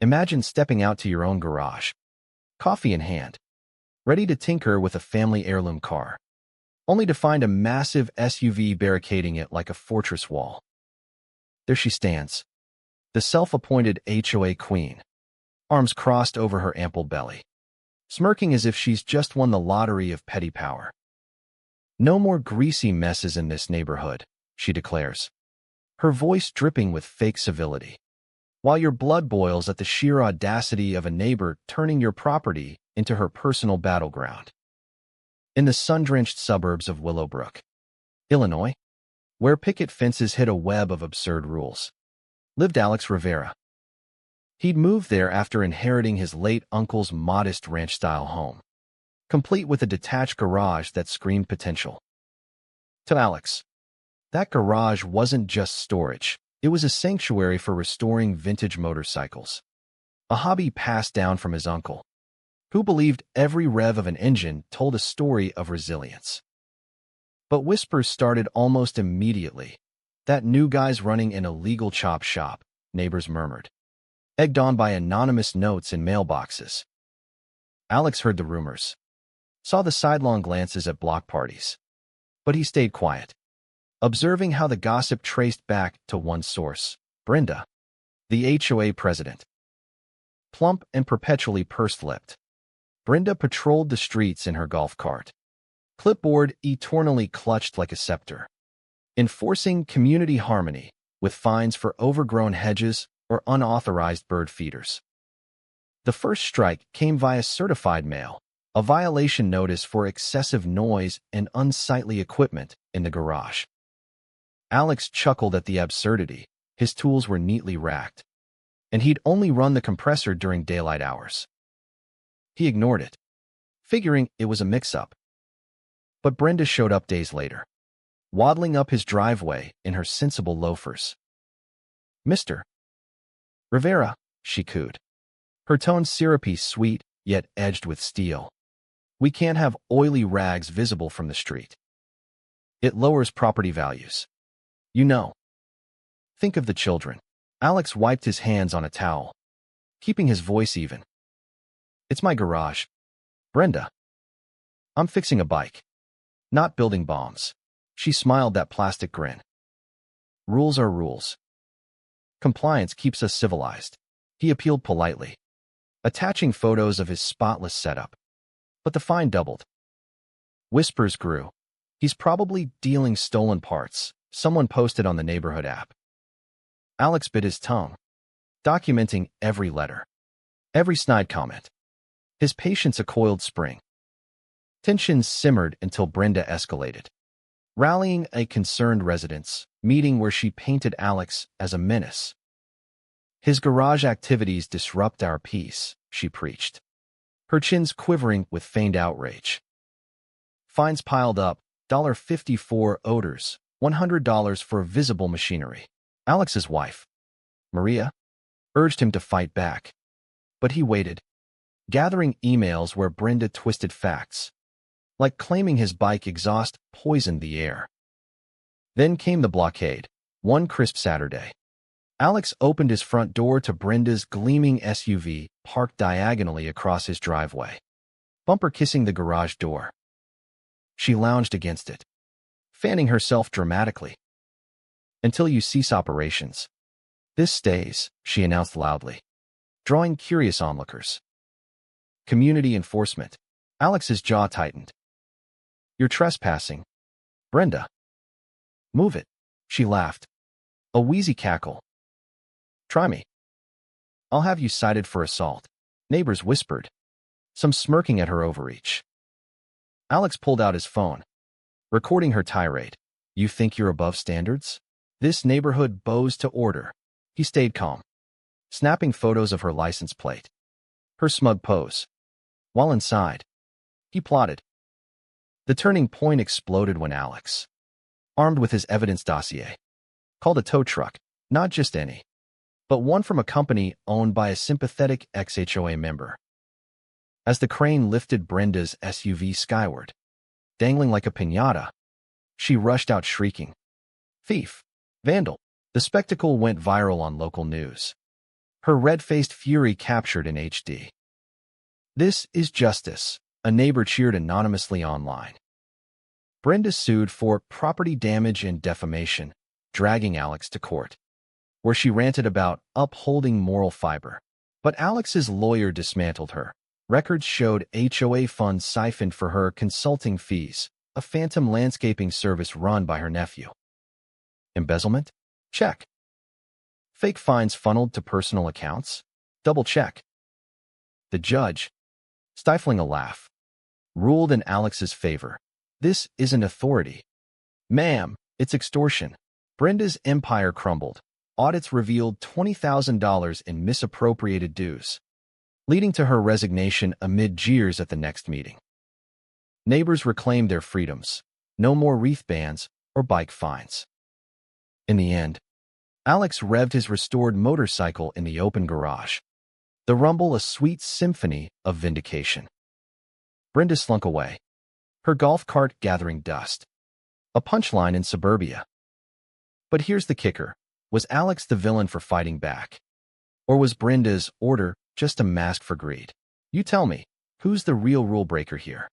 Imagine stepping out to your own garage, coffee in hand, ready to tinker with a family heirloom car, only to find a massive SUV barricading it like a fortress wall. There she stands, the self-appointed HOA queen, arms crossed over her ample belly, smirking as if she's just won the lottery of petty power. "No more greasy messes in this neighborhood," she declares, her voice dripping with fake civility, while your blood boils at the sheer audacity of a neighbor turning your property into her personal battleground. In the sun-drenched suburbs of Willowbrook, Illinois, where picket fences hid a web of absurd rules, lived Alex Rivera. He'd moved there after inheriting his late uncle's modest ranch-style home, complete with a detached garage that screamed potential. To Alex, that garage wasn't just storage. It was a sanctuary for restoring vintage motorcycles, a hobby passed down from his uncle, who believed every rev of an engine told a story of resilience. But whispers started almost immediately. "That new guy's running an illegal chop shop," neighbors murmured, egged on by anonymous notes in mailboxes. Alex heard the rumors, saw the sidelong glances at block parties, but he stayed quiet, observing how the gossip traced back to one source, Brenda, the HOA president. Plump and perpetually pursed-lipped, Brenda patrolled the streets in her golf cart, clipboard eternally clutched like a scepter, enforcing community harmony with fines for overgrown hedges or unauthorized bird feeders. The first strike came via certified mail, a violation notice for excessive noise and unsightly equipment in the garage. Alex chuckled at the absurdity. His tools were neatly racked, and he'd only run the compressor during daylight hours. He ignored it, figuring it was a mix-up. But Brenda showed up days later, waddling up his driveway in her sensible loafers. "Mr. Rivera," she cooed, her tone syrupy sweet yet edged with steel. "We can't have oily rags visible from the street. It lowers property values. You know. Think of the children." Alex wiped his hands on a towel, keeping his voice even. "It's my garage, Brenda. I'm fixing a bike, not building bombs." She smiled that plastic grin. "Rules are rules. Compliance keeps us civilized." He appealed politely, attaching photos of his spotless setup. But the fine doubled. Whispers grew. "He's probably dealing stolen parts," someone posted on the neighborhood app. Alex bit his tongue, documenting every letter, every snide comment. His patience a coiled spring. Tensions simmered until Brenda escalated, rallying a concerned residents meeting where she painted Alex as a menace. "His garage activities disrupt our peace," she preached, her chins quivering with feigned outrage. Fines piled up, $54 odors, $100 for visible machinery. Alex's wife, Maria, urged him to fight back, but he waited, gathering emails where Brenda twisted facts, like claiming his bike exhaust poisoned the air. Then came the blockade. One crisp Saturday, Alex opened his front door to Brenda's gleaming SUV parked diagonally across his driveway, bumper kissing the garage door. She lounged against it, fanning herself dramatically. "Until you cease operations, this stays," she announced loudly, drawing curious onlookers. "Community enforcement." Alex's jaw tightened. "You're trespassing, Brenda." "Move it," she laughed, a wheezy cackle. "Try me. I'll have you cited for assault," neighbors whispered, some smirking at her overreach. Alex pulled out his phone, recording her tirade. "You think you're above standards? This neighborhood bows to order." He stayed calm, snapping photos of her license plate, her smug pose. While inside, he plotted. The turning point exploded when Alex, armed with his evidence dossier, called a tow truck, not just any, but one from a company owned by a sympathetic ex-HOA member. As the crane lifted Brenda's SUV skyward, dangling like a piñata, she rushed out shrieking, "Thief! Vandal!" The spectacle went viral on local news, her red-faced fury captured in HD. "This is justice," a neighbor cheered anonymously online. Brenda sued for property damage and defamation, dragging Alex to court, where she ranted about upholding moral fiber. But Alex's lawyer dismantled her. Records showed HOA funds siphoned for her consulting fees, a phantom landscaping service run by her nephew. Embezzlement? Check. Fake fines funneled to personal accounts? Double check. The judge, stifling a laugh, ruled in Alex's favor. "This isn't authority. Ma'am, it's extortion." Brenda's empire crumbled. Audits revealed $20,000 in misappropriated dues, leading to her resignation amid jeers at the next meeting. Neighbors reclaimed their freedoms. No more wreath bans or bike fines. In the end, Alex revved his restored motorcycle in the open garage, the rumble a sweet symphony of vindication. Brenda slunk away, her golf cart gathering dust. A punchline in suburbia. But here's the kicker. Was Alex the villain for fighting back? Or was Brenda's order just a mask for greed? You tell me, who's the real rule breaker here?